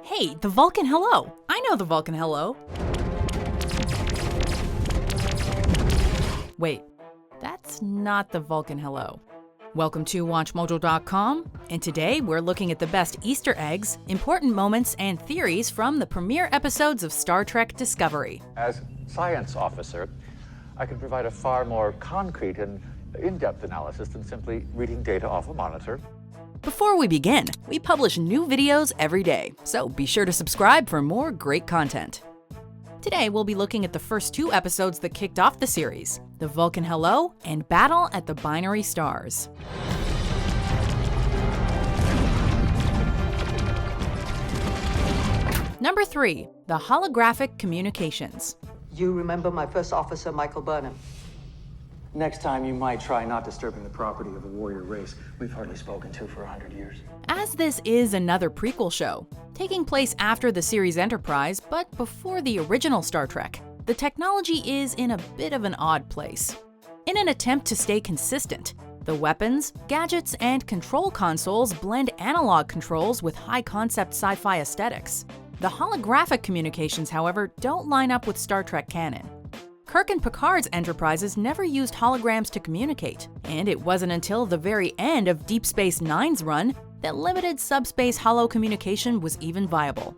Hey, the Vulcan hello! I know the Vulcan hello. Wait, that's not the Vulcan hello. Welcome to WatchMojo.com, and today we're looking at the best Easter eggs, important moments, and theories from the premiere episodes of Star Trek Discovery. As science officer, I can provide a far more concrete and in-depth analysis than simply reading data off a monitor. Before we begin, we publish new videos every day, so be sure to subscribe for more great content. Today we'll be looking at the first two episodes that kicked off the series, the Vulcan Hello and Battle at the Binary Stars. Number 3, the Holographic Communications. You remember my first officer, Michael Burnham? Next time, you might try not disturbing the property of a warrior race we've hardly spoken to for 100 years. As this is another prequel show, taking place after the series Enterprise, but before the original Star Trek, the technology is in a bit of an odd place. In an attempt to stay consistent, the weapons, gadgets, and control consoles blend analog controls with high-concept sci-fi aesthetics. The holographic communications, however, don't line up with Star Trek canon. Kirk and Picard's Enterprises never used holograms to communicate, and it wasn't until the very end of Deep Space Nine's run that limited subspace holo communication was even viable.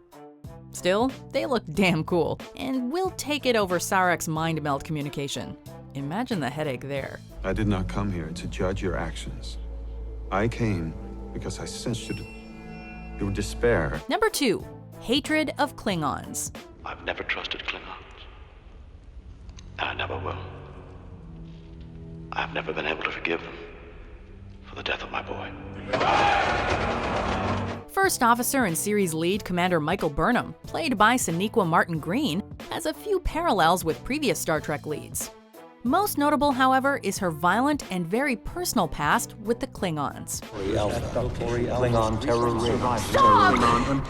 Still, they look damn cool, and we'll take it over Sarek's mind meld communication. Imagine the headache there. I did not come here to judge your actions. I came because I sensed your despair. Number 2, hatred of Klingons. I've never trusted Klingons. I never will. I've never been able to forgive them for the death of my boy. First Officer and series lead Commander Michael Burnham, played by Sonequa Martin Green, has a few parallels with previous Star Trek leads. Most notable, however, is her violent and very personal past with the Klingons. Klingon terror Stop!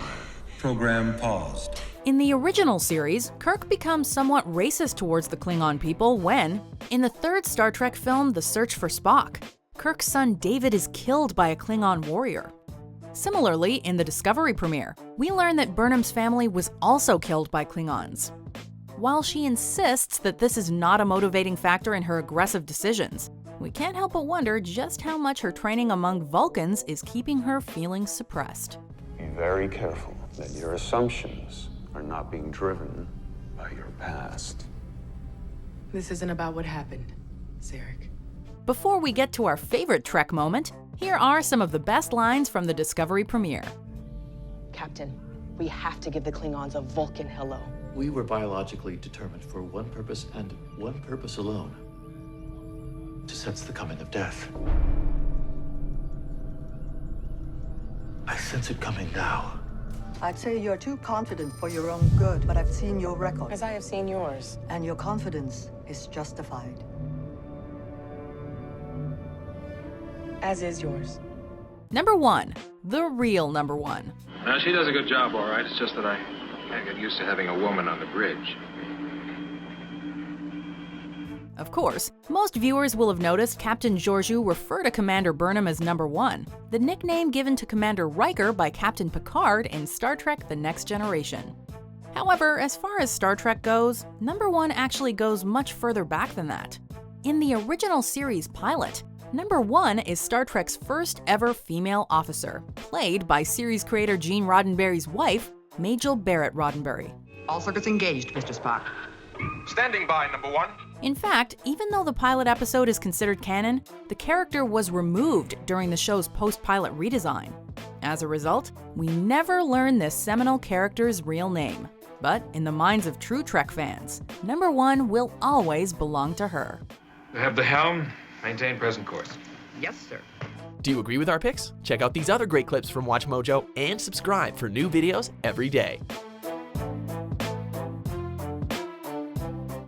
Program paused. In the original series, Kirk becomes somewhat racist towards the Klingon people when, in the third Star Trek film, The Search for Spock, Kirk's son David is killed by a Klingon warrior. Similarly, in the Discovery premiere, we learn that Burnham's family was also killed by Klingons. While she insists that this is not a motivating factor in her aggressive decisions, we can't help but wonder just how much her training among Vulcans is keeping her feeling suppressed. Be very careful that your assumptions are not being driven by your past. This isn't about what happened, Sarek. Before we get to our favorite Trek moment, here are some of the best lines from the Discovery premiere. Captain, we have to give the Klingons a Vulcan hello. We were biologically determined for one purpose and one purpose alone: to sense the coming of death. I sense it coming now. I'd say you're too confident for your own good, but I've seen your record. As I have seen yours. And your confidence is justified. As is yours. Number 1, the real number 1. Now, she does a good job, all right. It's just that I can't get used to having a woman on the bridge. Of course, most viewers will have noticed Captain Georgiou refer to Commander Burnham as number 1, the nickname given to Commander Riker by Captain Picard in Star Trek The Next Generation. However, as far as Star Trek goes, number 1 actually goes much further back than that. In the original series pilot, number 1 is Star Trek's first ever female officer, played by series creator Gene Roddenberry's wife, Majel Barrett Roddenberry. All circuits engaged, Mr. Spock. Standing by, number 1. In fact, even though the pilot episode is considered canon, the character was removed during the show's post-pilot redesign. As a result, we never learn this seminal character's real name. But in the minds of true Trek fans, number 1 will always belong to her. We have the helm. Maintain present course. Yes, sir. Do you agree with our picks? Check out these other great clips from WatchMojo and subscribe for new videos every day.